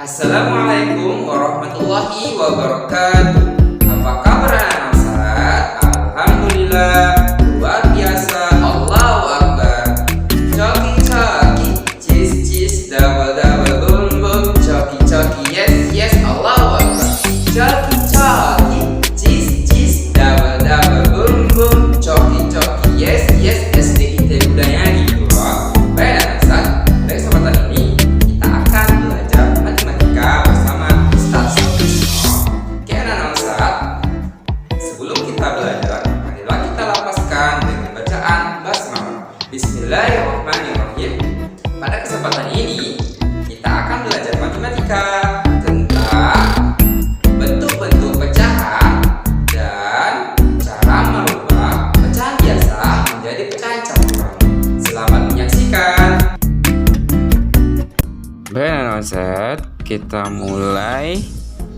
Assalamualaikum warahmatullahi wabarakatuh. Apa kabar anak saat? Alhamdulillah, luar biasa. Allahu Akbar. Coki coki, cheese cheese, double double boom boom. Coki coki, yes yes. Allahu Akbar. Coki coki, cheese cheese, double double boom boom. Coki coki, yes yes. SD kita budaya gitu loh. Baik anak saat, pada kesempatan ini kita akan belajar matematika bersama Ustaz Wisnu. Oke anak saat, sebelum kita belajar, marilah kita lapaskan dengan bacaan basmalah. Bismillahirrahmanirrahim. Pada kesempatan ini kita akan belajar matematika tentang bentuk-bentuk pecahan dan cara merubah pecahan biasa menjadi pecahan campuran. Selamat menyaksikan. Baik Ustaz, kita mulai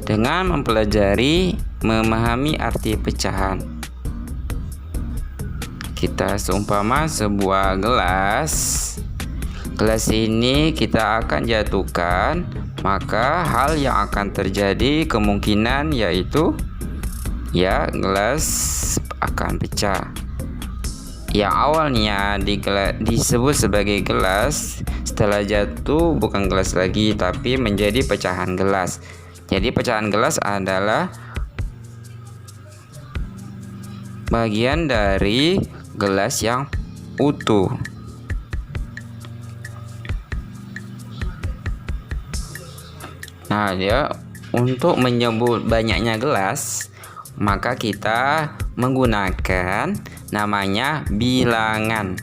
dengan mempelajari memahami arti pecahan. Kita seumpama sebuah gelas. Gelas ini kita akan jatuhkan, maka hal yang akan terjadi kemungkinan yaitu gelas akan pecah. Yang awalnya disebut sebagai gelas, setelah jatuh bukan gelas lagi tapi menjadi pecahan gelas. Jadi pecahan gelas adalah bagian dari gelas yang utuh. Nah, untuk menyebut banyaknya gelas, maka kita menggunakan namanya bilangan.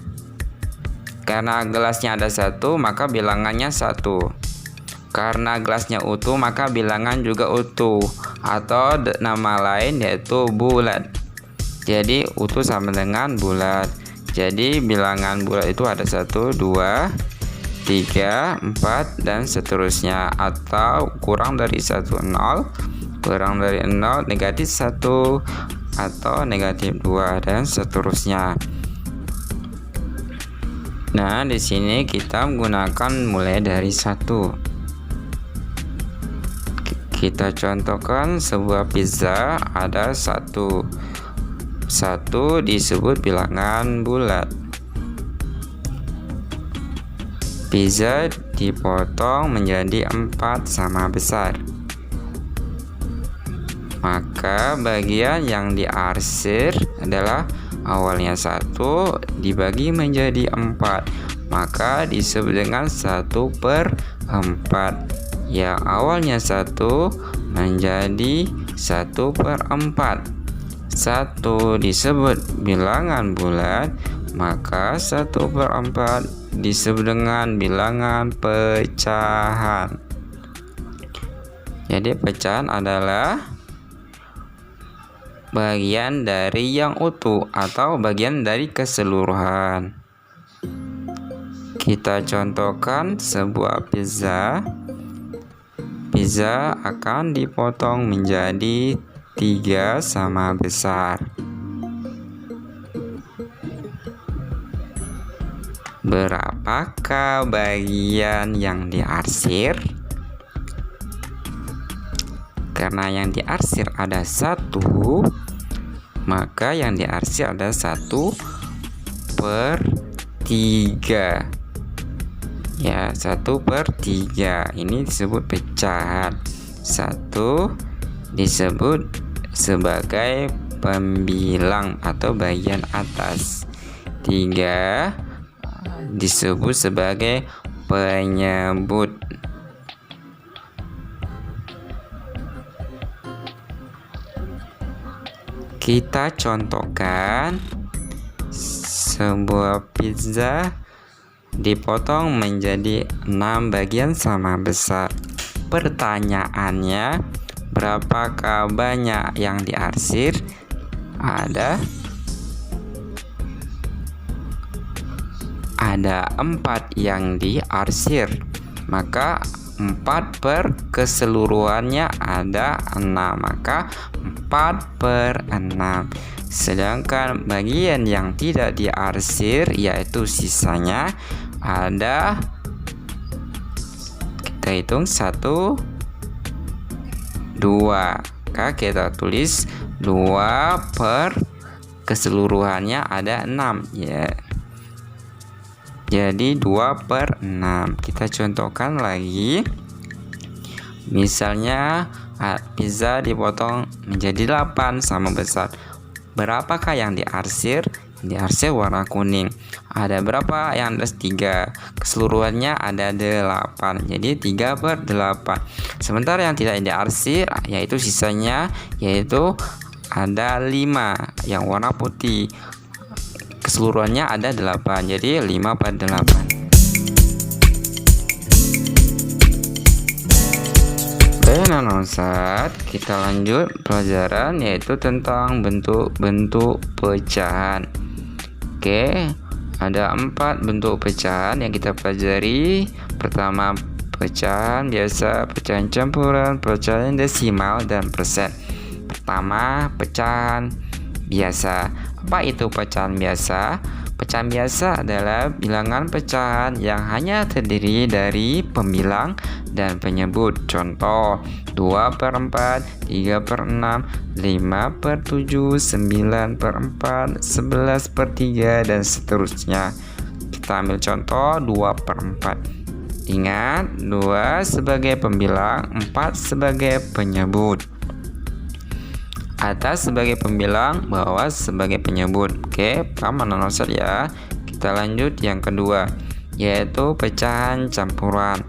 Karena gelasnya ada satu, maka bilangannya satu. Karena gelasnya utuh, maka bilangan juga utuh. Atau nama lain yaitu bulat. Jadi utuh sama dengan bulat. Jadi bilangan bulat itu ada 1, 2, 3, 4 dan seterusnya. Atau kurang dari 1, 0. Kurang dari 0 negatif 1 atau negatif 2 dan seterusnya. Nah, di sini kita menggunakan mulai dari 1. Kita contohkan sebuah pizza ada 1. 1 disebut bilangan bulat. Pizza dipotong menjadi 4 sama besar. Maka bagian yang diarsir adalah awalnya 1 dibagi menjadi 4, maka disebut dengan 1/4. Yang awalnya 1 menjadi 1/4. 1 disebut bilangan bulat, maka 1/4 disebut dengan bilangan pecahan. Jadi pecahan adalah bagian dari yang utuh atau bagian dari keseluruhan. Kita contohkan sebuah pizza. Pizza akan dipotong menjadi 3 sama besar. Berapakah bagian yang diarsir? Karena yang diarsir ada 1, maka yang diarsir ada 1/3. 1/3 ini disebut pecahan. 1 disebut sebagai pembilang atau bagian atas. 3 disebut sebagai penyebut. Kita contohkan sebuah pizza dipotong menjadi 6 bagian sama besar. Pertanyaannya, berapakah banyak yang diarsir? Ada 4 yang diarsir. Maka 4 per keseluruhannya ada 6, maka 4/6. Sedangkan bagian yang tidak diarsir yaitu sisanya ada, kita hitung 1, 2. Maka kita tulis 2 per keseluruhannya ada 6 ya. Jadi 2 per 6. Kita contohkan lagi. Misalnya pizza dipotong menjadi 8 sama besar. Berapakah yang diarsir? Diarsir warna kuning. Ada berapa yang ada? 3. Keseluruhannya ada 8. Jadi 3 per 8. Sementara yang tidak diarsir yaitu sisanya yaitu ada 5 yang warna putih. Keseluruhannya ada 8. Jadi 5 per 8. Baik anak-anak Ustaz, kita lanjut pelajaran yaitu tentang bentuk-bentuk pecahan. Oke, ada 4 bentuk pecahan yang kita pelajari. Pertama, pecahan biasa, pecahan campuran, pecahan desimal, dan persen. Pertama, pecahan biasa. Apa itu pecahan biasa? Pecahan biasa adalah bilangan pecahan yang hanya terdiri dari pembilang dan penyebut. Contoh, 2 per 4, 3 per 6, 5 per 7, 9 per 4, 11 per 3, dan seterusnya. Kita ambil contoh 2 per 4. Ingat, 2 sebagai pembilang, 4 sebagai penyebut. Atas sebagai pembilang, bawah sebagai penyebut. Oke, paham anak-anak Ustaz ya. Kita lanjut yang kedua, yaitu pecahan campuran.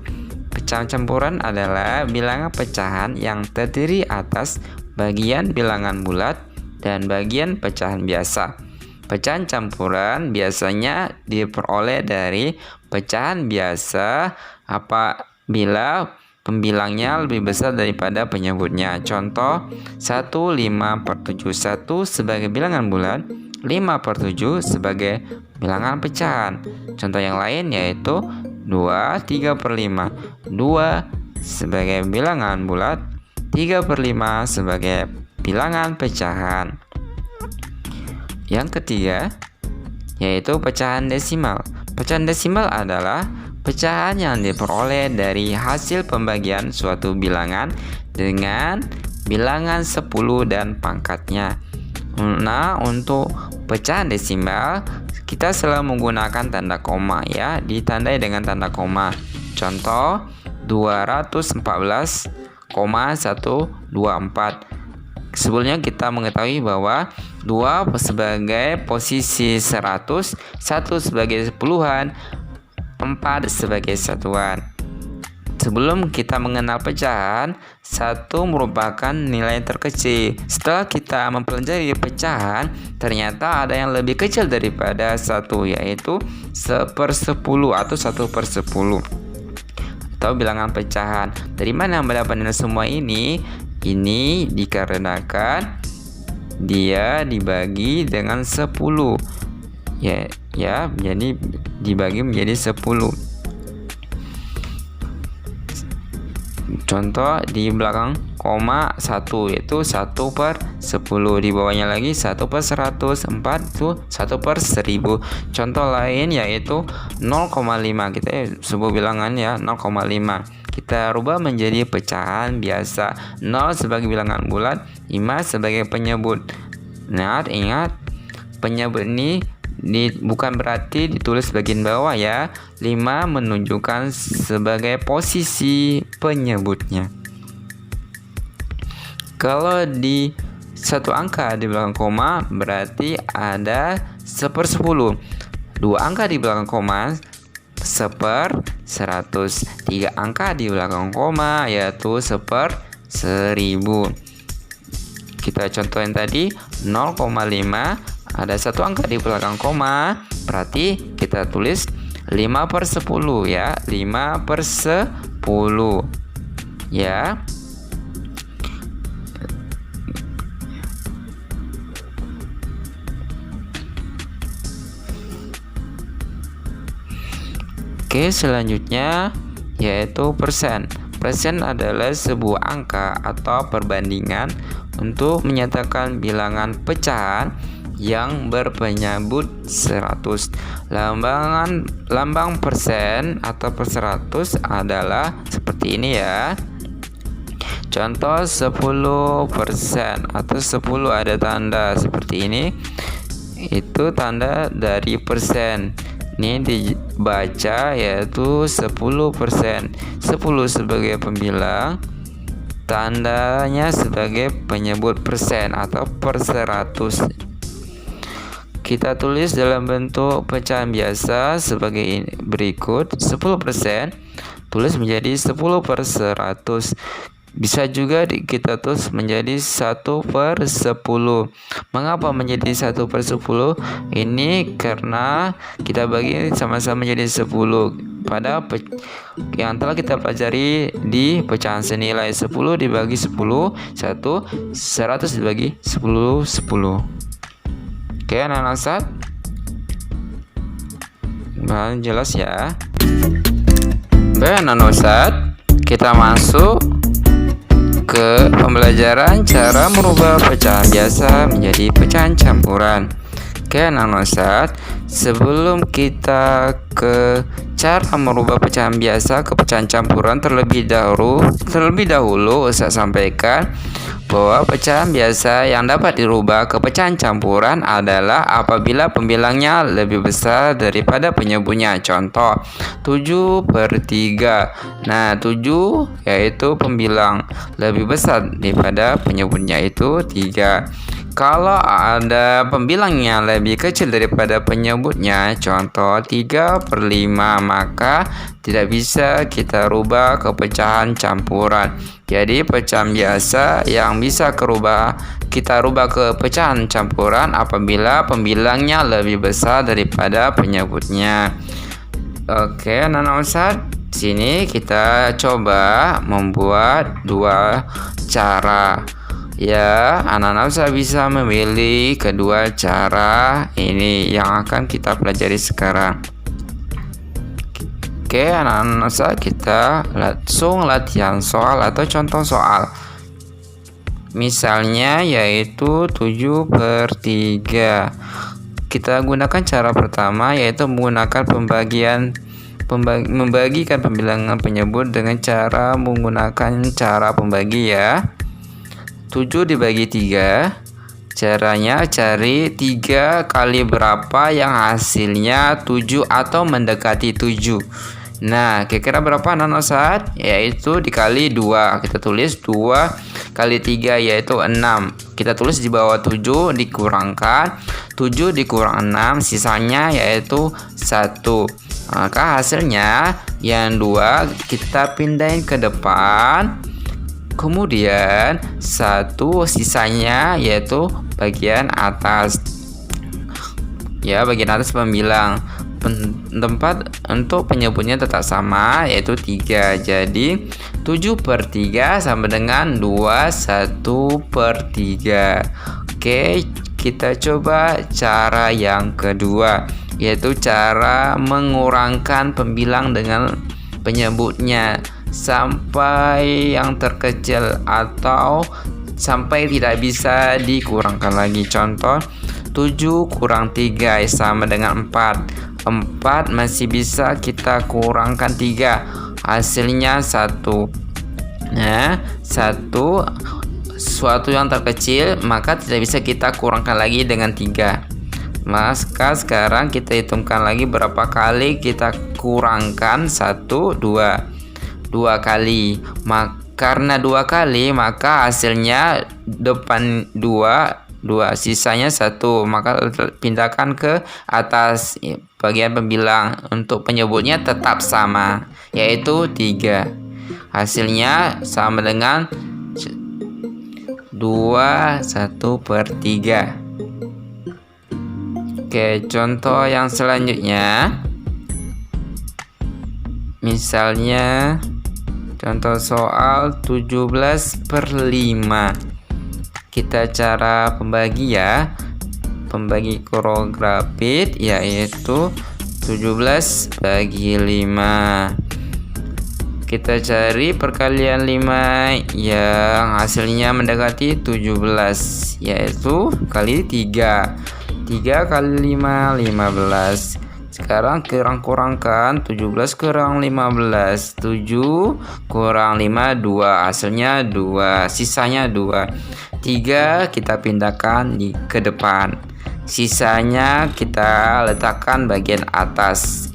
Pecahan campuran adalah bilangan pecahan yang terdiri atas bagian bilangan bulat dan bagian pecahan biasa. Pecahan campuran biasanya diperoleh dari pecahan biasa apabila pembilangnya lebih besar daripada penyebutnya. Contoh, 1 5 per 7. 1 sebagai bilangan bulat, 5 per 7 sebagai bilangan pecahan. Contoh yang lain yaitu 2 3 per 5. 2 sebagai bilangan bulat, 3 per 5 sebagai bilangan pecahan. Yang ketiga yaitu pecahan desimal. Pecahan desimal adalah pecahan yang diperoleh dari hasil pembagian suatu bilangan dengan bilangan 10 dan pangkatnya. Nah, untuk pecahan desimal kita selalu menggunakan tanda koma ya, ditandai dengan tanda koma. Contoh 214,124. Sebelumnya kita mengetahui bahwa 2 sebagai posisi 100, 1 sebagai puluhan, 4 sebagai satuan. Sebelum kita mengenal pecahan, 1 merupakan nilai terkecil. Setelah kita mempelajari pecahan, ternyata ada yang lebih kecil daripada 1, yaitu 1/10 atau 1/10 atau bilangan pecahan. Dari mana mendapatkan semua ini? Ini dikarenakan dia dibagi dengan 10. Ya, jadi dibagi menjadi 10. Contoh di belakang koma 1 yaitu 1/10. Di bawahnya lagi 1/100. 4 itu 1/1000. Contoh lain yaitu 0,5. Kita sebut bilangan ya, 0,5. Kita rubah menjadi pecahan biasa. 0 sebagai bilangan bulat, 5 sebagai penyebut. Nah, ingat penyebut ini bukan berarti ditulis bagian bawah ya. 5 menunjukkan sebagai posisi penyebutnya. Kalau di satu angka di belakang koma berarti ada 1/10. 2 angka di belakang koma 1/100. 3 angka di belakang koma yaitu 1/1000. Kita contohin tadi 0,5, ada 1 angka di belakang koma, berarti kita tulis 5/10 ya, 5/10 ya. Oke, selanjutnya yaitu persen. Persen adalah sebuah angka atau perbandingan untuk menyatakan bilangan pecahan yang berpenyebut 100. Lambang persen atau per 100 adalah seperti ini ya. Contoh 10% atau 10 ada tanda seperti ini. Itu tanda dari persen. Ini dibaca yaitu 10%. 10 sebagai pembilang, tandanya sebagai penyebut persen atau per 100. Kita tulis dalam bentuk pecahan biasa sebagai berikut. 10% tulis menjadi 10/100. Bisa juga kita tulis menjadi 1/10. Mengapa menjadi 1/10? Ini karena kita bagi sama-sama menjadi 10 pada yang telah kita pelajari di pecahan senilai. 10 dibagi 10 1, 100 dibagi 10 10. Oke, anak-anak Ustaz, jelas ya. Baik, anak-anak Ustaz, kita masuk ke pembelajaran cara merubah pecahan biasa menjadi pecahan campuran. Oke, anak-anak Ustaz, sebelum kita ke cara merubah pecahan biasa ke pecahan campuran, terlebih dahulu Ustaz sampaikan bahwa pecahan biasa yang dapat dirubah ke pecahan campuran adalah apabila pembilangnya lebih besar daripada penyebutnya. Contoh 7/3. Nah, 7 yaitu pembilang, lebih besar daripada penyebutnya itu 3. Kalau ada pembilangnya lebih kecil daripada penyebutnya, contoh 3/5, maka tidak bisa kita rubah ke pecahan campuran. Jadi pecahan biasa yang bisa kita rubah ke pecahan campuran apabila pembilangnya lebih besar daripada penyebutnya. Oke, anak-anak Ustaz, sini kita coba membuat dua cara. Ya, anak-anak Ustaz bisa memilih kedua cara ini yang akan kita pelajari sekarang. Oke, anak-anak Ustaz, kita langsung latihan soal atau contoh soal. Misalnya yaitu 7/3. Kita gunakan cara pertama yaitu menggunakan membagikan pembilangan penyebut dengan cara menggunakan cara pembagi ya. 7 dibagi 3. Caranya cari 3 kali berapa yang hasilnya 7 atau mendekati 7. Nah, kira-kira berapa anak-anak Ustaz? Yaitu dikali 2. Kita tulis 2 kali 3 yaitu 6. Kita tulis di bawah 7 dikurangkan 7 dikurang 6, sisanya yaitu 1. Maka hasilnya yang 2 kita pindahin ke depan. Kemudian 1 sisanya yaitu bagian atas. Ya, bagian atas pembilang. Tempat untuk penyebutnya tetap sama yaitu 3. Jadi 7/3 sama dengan 21/3. Oke, kita coba cara yang kedua yaitu cara mengurangkan pembilang dengan penyebutnya sampai yang terkecil atau sampai tidak bisa dikurangkan lagi. Contoh 7 kurang 3 sama dengan 4. 4 masih bisa kita kurangkan 3, hasilnya 1. Nah, suatu yang terkecil maka tidak bisa kita kurangkan lagi dengan 3. Maka sekarang kita hitungkan lagi berapa kali kita kurangkan 1, 2 kali. Karena 2 kali maka hasilnya depan 2, sisanya 1, maka pindahkan ke atas bagian pembilang. Untuk penyebutnya tetap sama yaitu 3. Hasilnya sama dengan 21/3. Oke, contoh yang selanjutnya misalnya contoh soal 17/5. Kita cara pembagi ya. Pembagi koreografit yaitu 17 bagi 5. Kita cari perkalian 5 yang hasilnya mendekati 17 yaitu kali 3. 3 kali 5 15. Sekarang kurangkan 17 kurang 15, 7 kurang 5 2, hasilnya 2, sisanya 2. 3 kita pindahkan ke depan, sisanya kita letakkan bagian atas.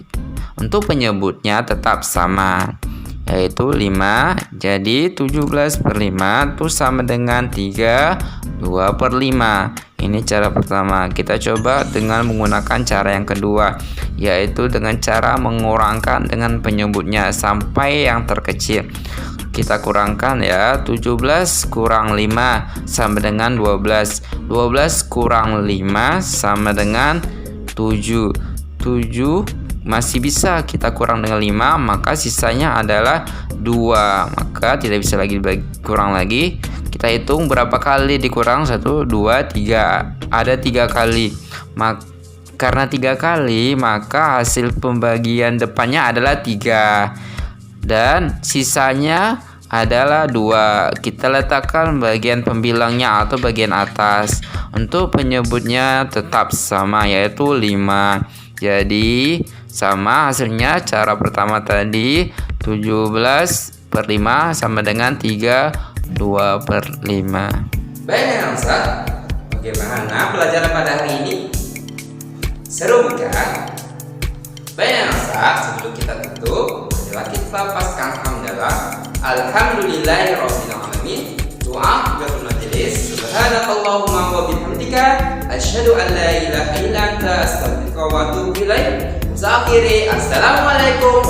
Untuk penyebutnya tetap sama, yaitu 5. Jadi 17 per 5 itu sama dengan 2 per 5. Ini cara pertama. Kita coba dengan menggunakan cara yang kedua, yaitu dengan cara mengurangkan dengan penyebutnya sampai yang terkecil. Kita kurangkan ya, 17 kurang 5 sama dengan 12. 12 kurang 5 sama dengan 7. 7 masih bisa kita kurang dengan 5, maka sisanya adalah 2. Maka tidak bisa lagi kurang lagi. Kita hitung berapa kali dikurang, 1, 2, 3. Ada 3 kali. Karena 3 kali, maka hasil pembagian depannya adalah 3. Dan sisanya adalah 2. Kita letakkan bagian pembilangnya atau bagian atas. Untuk penyebutnya tetap sama, yaitu 5. Jadi sama hasilnya cara pertama tadi, 17 per 5 sama dengan 2 per 5. Baik Ustaz, bagaimana pelajaran pada hari ini? Seru bukan? Baik Ustaz, sebelum kita tutup, marilah kita lepaskan hamdalah alhamdulillahirabbil alamin. Doa untuk majelis. Subhanakallahumma wa bihamdika asyhadu an la ilaha illa anta astaghfiruka wa atubu ilaik. Assalamualaikum